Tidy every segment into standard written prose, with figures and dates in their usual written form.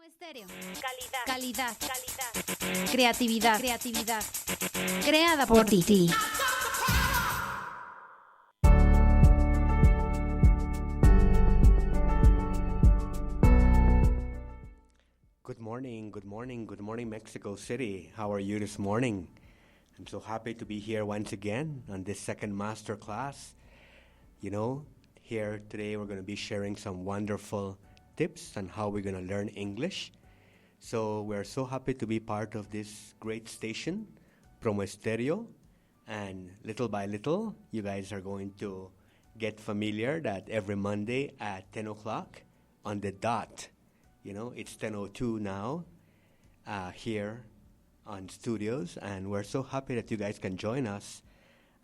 Estéreo. Calidad. Creatividad. Creada por ti. Good morning, Mexico City. How are you this morning? I'm so happy to be here once again on this second master class. Here today we're going to be sharing some wonderful tips on how we're going to learn English. So we're so happy to be part of this great station, Promo Stereo. And little by little, you guys are going to get familiar that every Monday at 10 o'clock on the dot, it's 10:02 now here on studios. And we're so happy that you guys can join us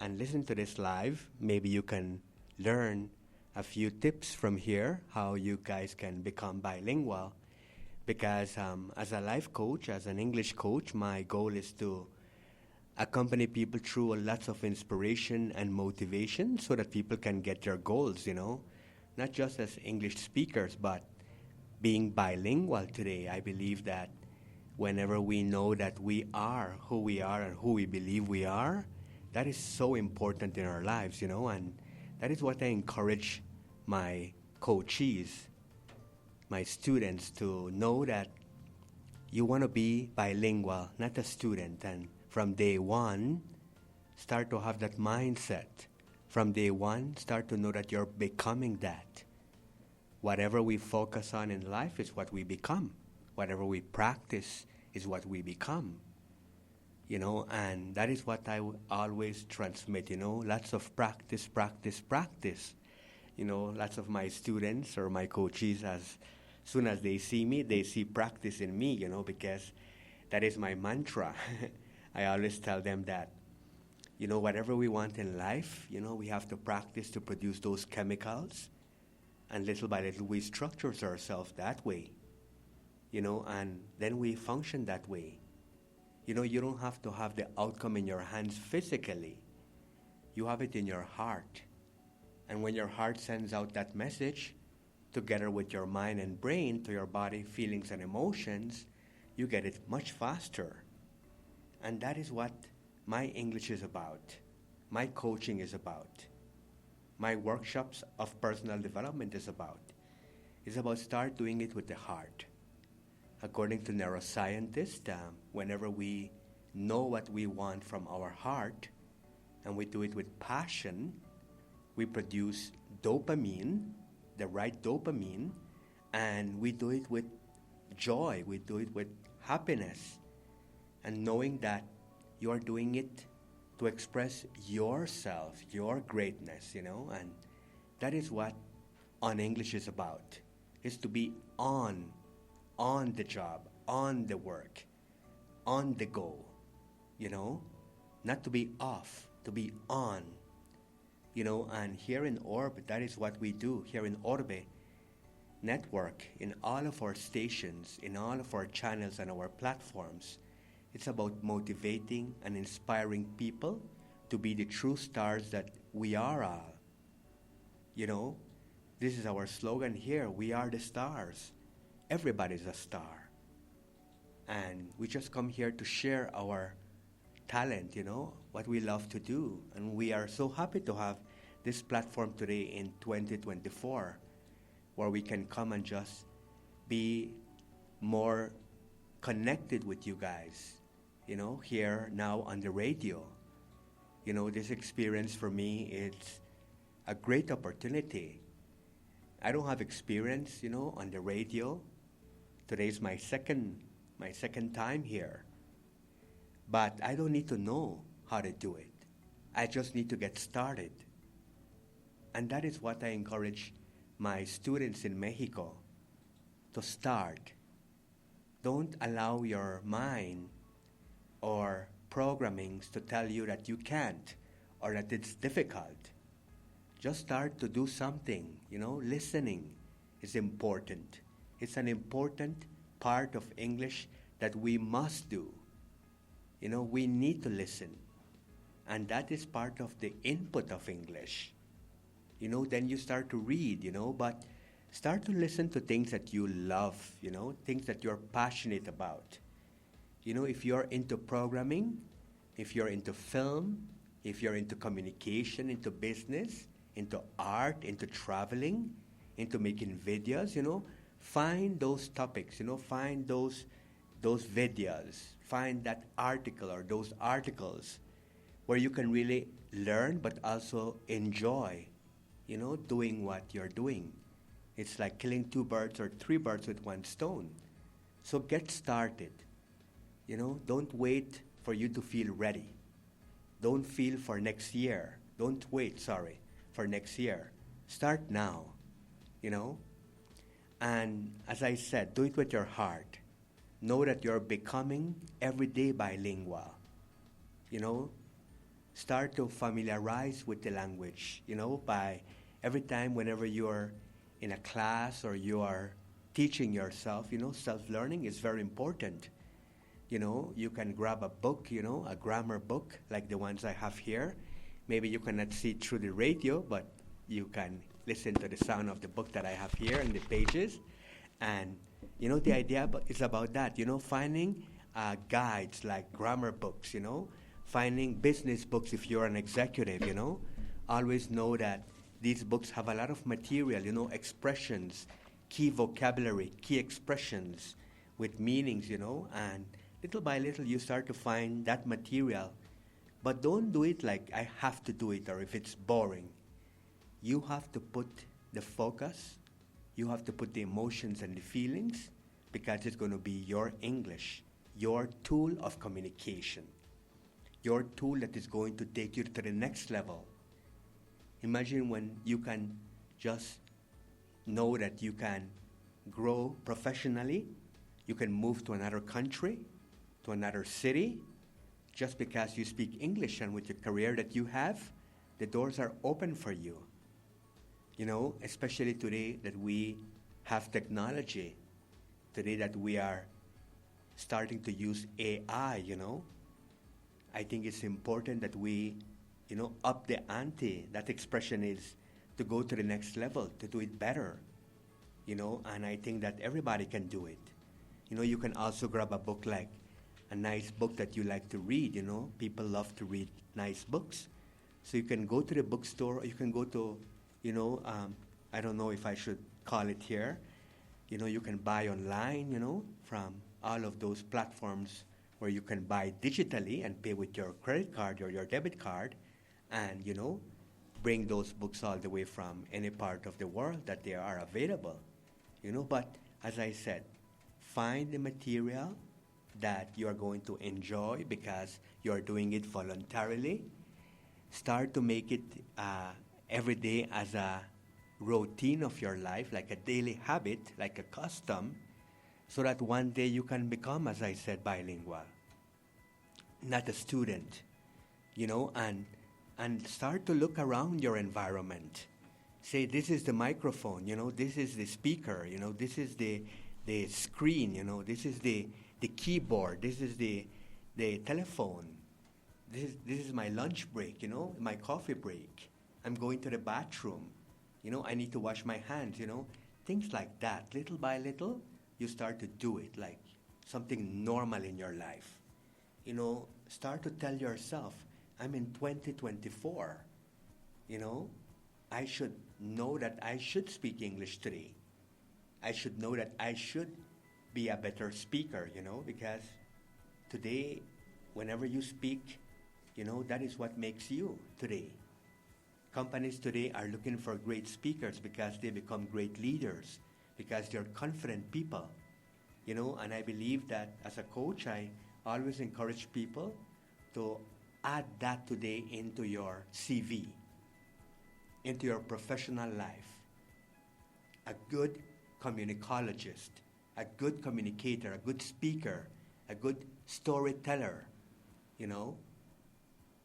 and listen to this live. Maybe you can learn a few tips from here, how you guys can become bilingual. Because as a life coach, as an English coach, my goal is to accompany people through lots of inspiration and motivation so that people can get their goals, not just as English speakers, but being bilingual today. I believe that whenever we know that we are who we are and who we believe we are, that is so important in our lives, and that is what I encourage my coachees, my students, to know that you want to be bilingual, not a student. And from day one, start to have that mindset. From day one, start to know that you're becoming that. Whatever we focus on in life is what we become. Whatever we practice is what we become. And that is what I always transmit, lots of practice. Lots of my students or my coaches, as soon as they see me, they see practice in me, because that is my mantra. I always tell them that, whatever we want in life, we have to practice to produce those chemicals. And little by little, we structure ourselves that way, and then we function that way. You don't have to have the outcome in your hands physically. You have it in your heart. And when your heart sends out that message, together with your mind and brain, to your body, feelings, and emotions, you get it much faster. And that is what my English is about, my coaching is about, my workshops of personal development is about. It's about start doing it with the heart. According to neuroscientists, whenever we know what we want from our heart, and we do it with passion, we produce dopamine, the right dopamine, and we do it with joy, we do it with happiness, and knowing that you are doing it to express yourself, your greatness, and that is what on English is about, is to be on the job, on the work, on the go, not to be off, to be on. And here in Orb, that is what we do. Here in Orbe Network, in all of our stations, in all of our channels and our platforms, it's about motivating and inspiring people to be the true stars that we are all. This is our slogan here, we are the stars. Everybody's a star. And we just come here to share our talent, what we love to do. And we are so happy to have this platform today in 2024, where we can come and just be more connected with you guys, here now on the radio. This experience for me is a great opportunity. I don't have experience, on the radio. Today's my second time here. But I don't need to know how to do it. I just need to get started. And that is what I encourage my students in Mexico to start. Don't allow your mind or programmings to tell you that you can't or that it's difficult. Just start to do something. Listening is important. It's an important part of English that we must do. We need to listen. And that is part of the input of English. Then you start to read, but Start to listen to things that you love, things that you're passionate about. If you're into programming, if you're into film, if you're into communication, into business, into art, into traveling, into making videos, find those topics, find those videos, find that article or those articles where you can really learn but also enjoy, doing what you're doing. It's like killing 2 birds or 3 birds with 1 stone. So get started. Don't wait for you to feel ready. Don't feel for next year. Don't wait, for next year. Start now, And as I said, do it with your heart. Know that you're becoming everyday bilingual. Start to familiarize with the language, by every time whenever you're in a class or you are teaching yourself, self-learning is very important. You can grab a book, a grammar book like the ones I have here. Maybe you cannot see through the radio, but you can listen to the sound of the book that I have here and the pages. And, the idea is about that, finding guides like grammar books, finding business books if you're an executive, Always know that these books have a lot of material, expressions, key vocabulary, key expressions with meanings, and little by little you start to find that material. But don't do it like I have to do it or if it's boring. You have to put the focus, you have to put the emotions and the feelings because it's going to be your English, your tool of communication, your tool that is going to take you to the next level. Imagine when you can just know that you can grow professionally, you can move to another country, to another city, just because you speak English, and with the career that you have, the doors are open for you. Especially today that we have technology, today that we are starting to use AI, I think it's important that we, up the ante. That expression is to go to the next level, to do it better, and I think that everybody can do it. You can also grab a book like a nice book that you like to read, People love to read nice books. So you can go to the bookstore, or you can go to, I don't know if I should call it here, you can buy online, from all of those platforms where you can buy digitally and pay with your credit card or your debit card and, bring those books all the way from any part of the world that they are available, But as I said, find the material that you are going to enjoy because you are doing it voluntarily. Start to make it every day as a routine of your life, like a daily habit, like a custom, so that one day you can become, as I said, bilingual. Not a student, and start to look around your environment. Say, this is the microphone, this is the speaker, this is the screen, this is the keyboard, this is the telephone. This is my lunch break, my coffee break. I'm going to the bathroom. I need to wash my hands, Things like that. Little by little, you start to do it like something normal in your life. Start to tell yourself, I'm in 2024. I should know that I should speak English today. I should know that I should be a better speaker, because today, whenever you speak, that is what makes you today. Companies today are looking for great speakers because they become great leaders, because they're confident people, and I believe that as a coach, I always encourage people to add that today into your CV, into your professional life. A good communicologist, a good communicator, a good speaker, a good storyteller,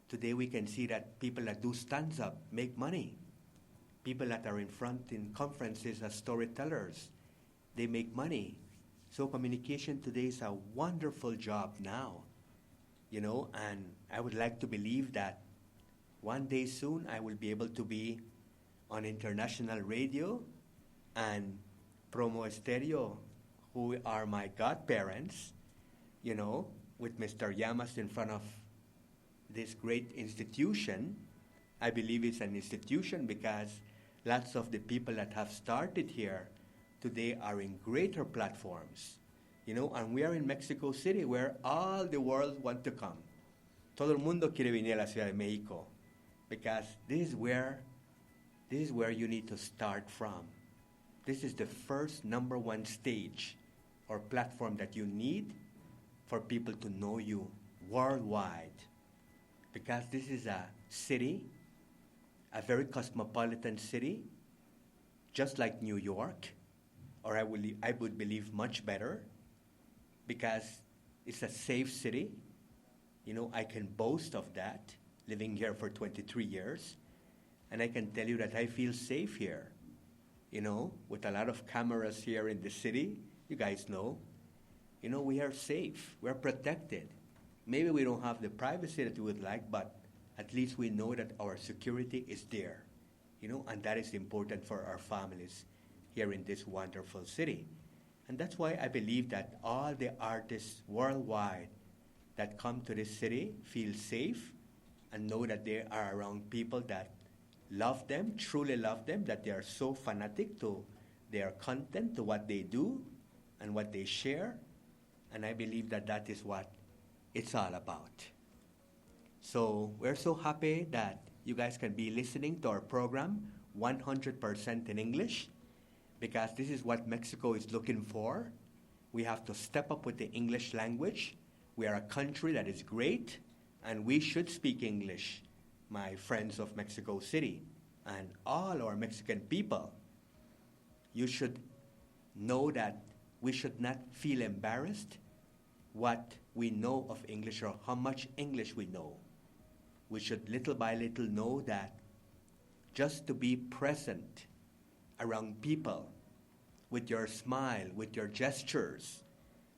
Today we can see that people that do stand-up make money. People that are in front in conferences as storytellers, they make money. So communication today is a wonderful job now, and I would like to believe that one day soon I will be able to be on international radio and Promo Estéreo, who are my godparents, you know, with Mr. Llamas in front of this great institution. I believe it's an institution because lots of the people that have started here today are in greater platforms, you know, and we are in Mexico City where all the world want to come. Todo el mundo quiere venir a la Ciudad de México because this is where you need to start from. This is the first number one stage or platform that you need for people to know you worldwide. Because this is a city, a very cosmopolitan city, just like New York, or I would believe much better, because it's a safe city. You know, I can boast of that, living here for 23 years, and I can tell you that I feel safe here. You know, with a lot of cameras here in the city, you guys know, you know, we are safe, we're protected. Maybe we don't have the privacy that we would like, but at least we know that our security is there, you know, and that is important for our families here in this wonderful city. And that's why I believe that all the artists worldwide that come to this city feel safe and know that they are around people that love them, truly love them, that they are so fanatic to their content, to what they do and what they share. And I believe that that is what it's all about. So we're so happy that you guys can be listening to our program 100% in English, because this is what Mexico is looking for. We have to step up with the English language. We are a country that is great, and we should speak English, my friends of Mexico City, and all our Mexican people. You should know that we should not feel embarrassed what we know of English or how much English we know. We should little by little know that just to be present around people with your smile, with your gestures,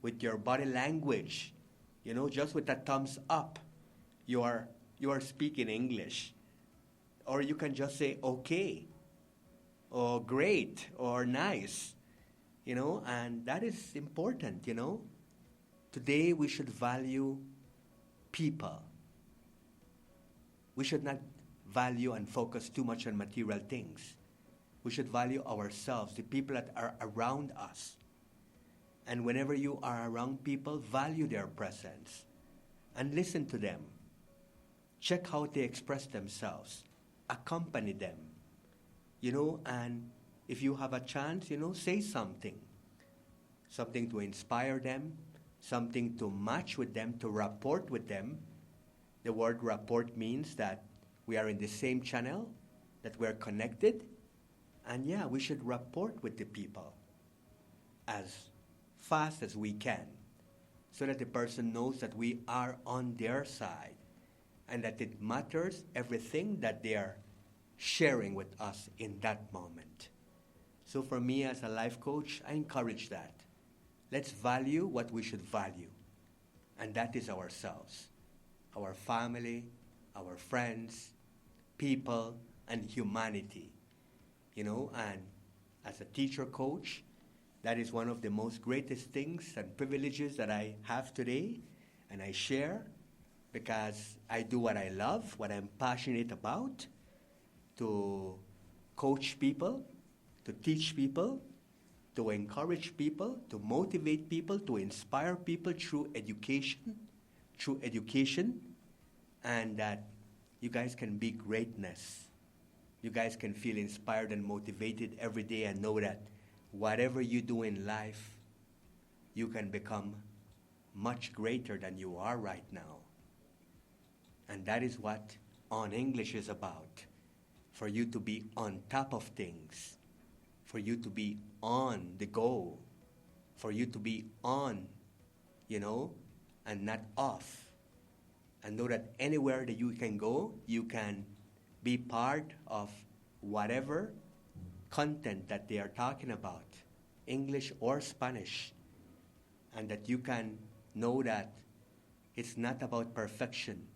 with your body language, you know, just with a thumbs up, you are speaking English. Or you can just say okay, or great, or nice, you know, and that is important, you know. Today we should value people. We should not value and focus too much on material things. We should value ourselves, the people that are around us. And whenever you are around people, value their presence and listen to them. Check how they express themselves. Accompany them, you know, and if you have a chance, you know, say something to inspire them, something to match with them, to rapport with them. The word rapport means that we are in the same channel, that we're connected, and yeah, we should rapport with the people as fast as we can, so that the person knows that we are on their side, and that it matters everything that they are sharing with us in that moment. So for me as a life coach, I encourage that. Let's value what we should value, and that is ourselves, our family, our friends, people, and humanity. You know, and as a teacher coach, that is one of the most greatest things and privileges that I have today, and I share, because I do what I love, what I'm passionate about, to coach people, to teach people, to encourage people, to motivate people, to inspire people through education, and that you guys can be greatness. You guys can feel inspired and motivated every day and know that whatever you do in life, you can become much greater than you are right now. And that is what On English is about. For you to be on top of things. For you to be on the go. For you to be on, you know, and not off. And know that anywhere that you can go, you can be part of whatever content that they are talking about, English or Spanish. And that you can know that it's not about perfection.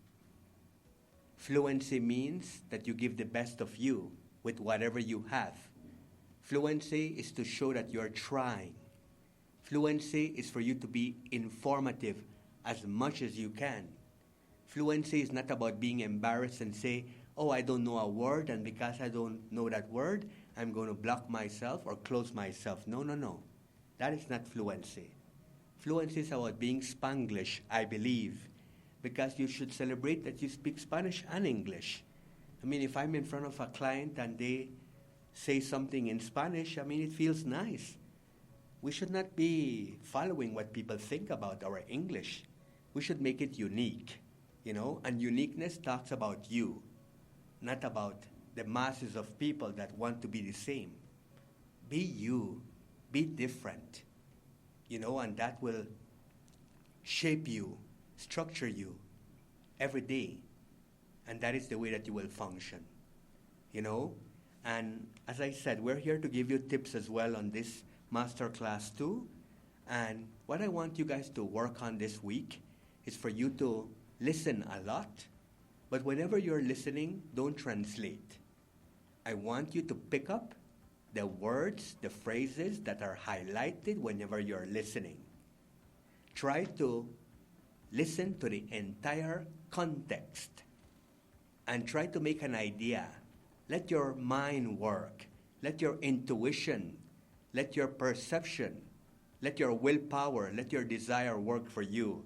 Fluency means that you give the best of you with whatever you have. Fluency is to show that you're trying. Fluency is for you to be informative as much as you can. Fluency is not about being embarrassed and say, oh, I don't know a word, and because I don't know that word, I'm going to block myself or close myself. No, no, no. That is not fluency. Fluency is about being Spanglish, I believe, because you should celebrate that you speak Spanish and English. I mean, if I'm in front of a client and they say something in Spanish, I mean, it feels nice. We should not be following what people think about our English. We should make it unique, you know, and uniqueness talks about you, not about the masses of people that want to be the same. Be you, be different, you know, and that will shape you, structure you every day. And that is the way that you will function, you know. And as I said, we're here to give you tips as well on this master class too. And what I want you guys to work on this week is for you to listen a lot. But whenever you're listening, don't translate. I want you to pick up the words, the phrases that are highlighted whenever you're listening. Try to listen to the entire context and try to make an idea. Let your mind work. Let your intuition, let your perception, let your willpower, let your desire work for you.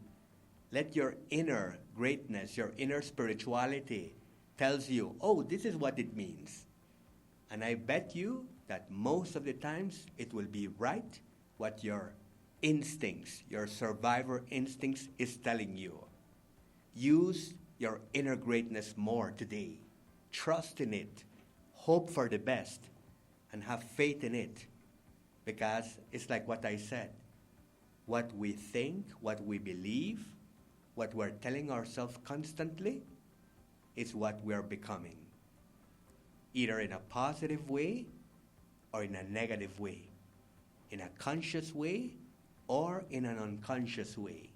Let your inner greatness, your inner spirituality tells you, oh, this is what it means. And I bet you that most of the times it will be right what your instincts, your survivor instincts is telling you. Use your inner greatness more today. Trust in it. Hope for the best. And have faith in it. Because it's like what I said. What we think, what we believe, what we're telling ourselves constantly is what we're becoming. Either in a positive way or in a negative way. In a conscious way or in an unconscious way.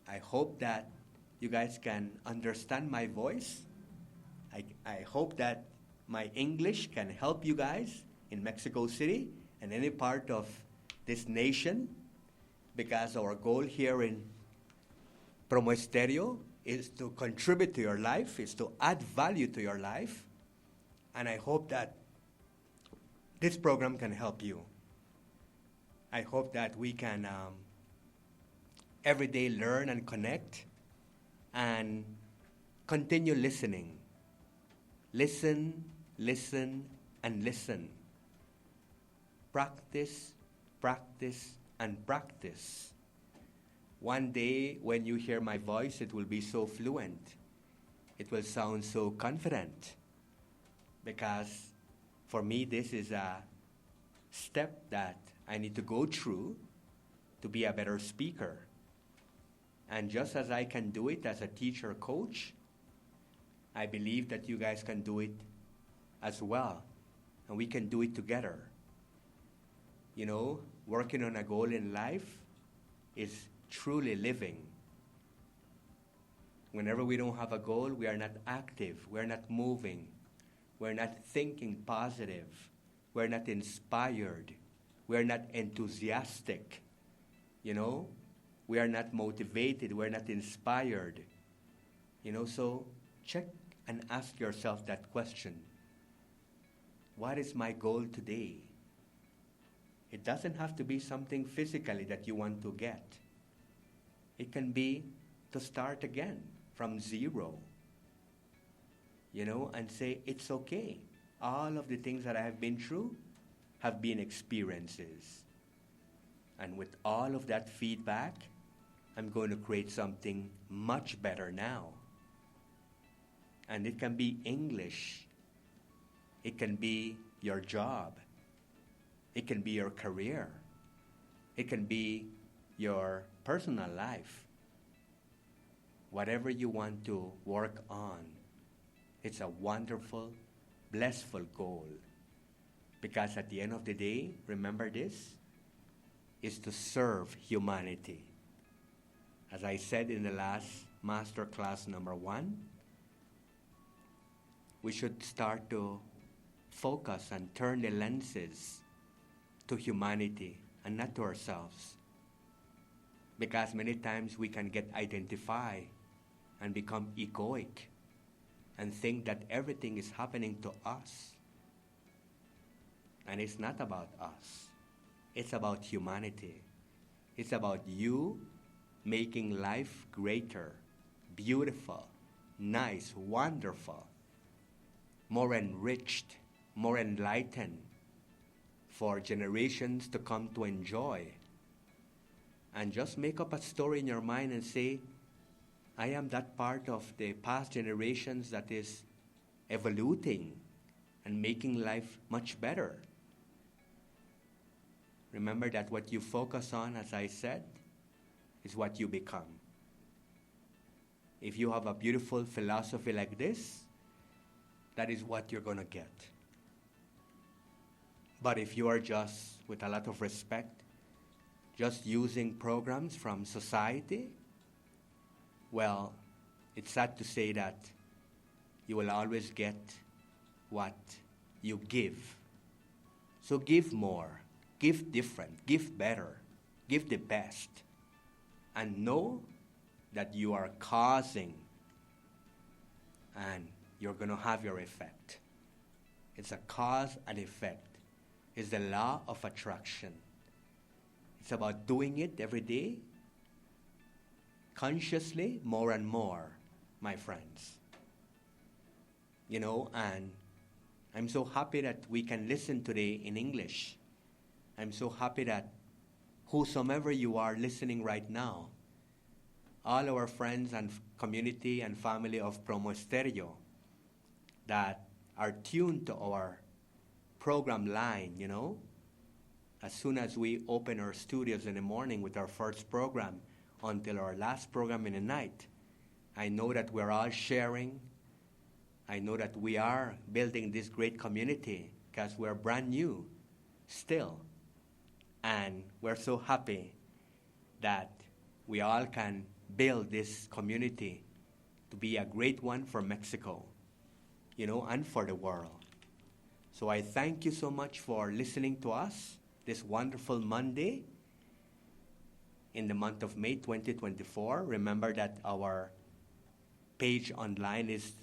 I hope that you guys can understand my voice. I hope that my English can help you guys in Mexico City and any part of this nation, because our goal here in Promo Estéreo is to contribute to your life, is to add value to your life, and I hope that this program can help you. I hope that we can every day learn and connect and continue listening. Listen, listen, and listen. Practice, practice, and practice. One day, when you hear my voice, it will be so fluent. It will sound so confident. Because for me, this is a step that I need to go through to be a better speaker. And just as I can do it as a teacher coach, I believe that you guys can do it as well. And we can do it together. You know, working on a goal in life is truly living. Whenever we don't have a goal, we are not active, we're not moving, we're not thinking positive, we're not inspired, we're not enthusiastic, you know, we are not motivated, we're not inspired. You know, so check and ask yourself that question. What is my goal today? It doesn't have to be something physically that you want to get. It can be to start again from zero. You know, and say, it's okay. All of the things that I have been through have been experiences. And with all of that feedback, I'm going to create something much better now. And it can be English. It can be your job. It can be your career. It can be your personal life. Whatever you want to work on, it's a wonderful, blissful goal. Because at the end of the day, remember this, is to serve humanity. As I said in the last master class number 1, we should start to focus and turn the lenses to humanity and not to ourselves. Because many times we can get identified and become egoic and think that everything is happening to us. And it's not about us. It's about humanity. It's about you making life greater, beautiful, nice, wonderful, more enriched, more enlightened for generations to come to enjoy. And just make up a story in your mind and say, I am that part of the past generations that is evoluting and making life much better. Remember that what you focus on, as I said, is what you become. If you have a beautiful philosophy like this, that is what you're going to get. But if you are just, with a lot of respect, just using programs from society, well, it's sad to say that you will always get what you give. So give more, give different, give better, give the best, and know that you are causing and you're going to have your effect. It's a cause and effect. It's the law of attraction. It's about doing it every day, consciously, more and more, my friends. You know, and I'm so happy that we can listen today in English. I'm so happy that whosoever you are listening right now, all our friends and community and family of Promo Stereo that are tuned to our program line, you know, as soon as we open our studios in the morning with our first program until our last program in the night, I know that we're all sharing. I know that we are building this great community because we're brand new still. And we're so happy that we all can build this community to be a great one for Mexico, you know, and for the world. So I thank you so much for listening to us this wonderful Monday in the month of May 2024. Remember that our page online is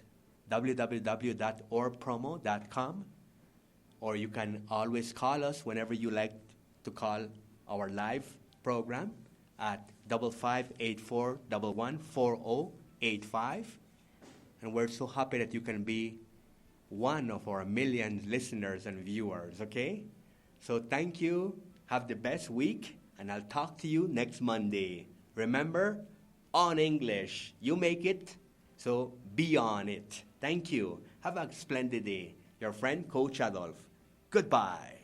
www.orpromo.com, or you can always call us whenever you like to call our live program at 5584114085. And we're so happy that you can be one of our million listeners and viewers, okay? So thank you. Have the best week, and I'll talk to you next Monday. Remember, on English, you make it, so be on it. Thank you. Have a splendid day. Your friend, Coach Adolph. Goodbye.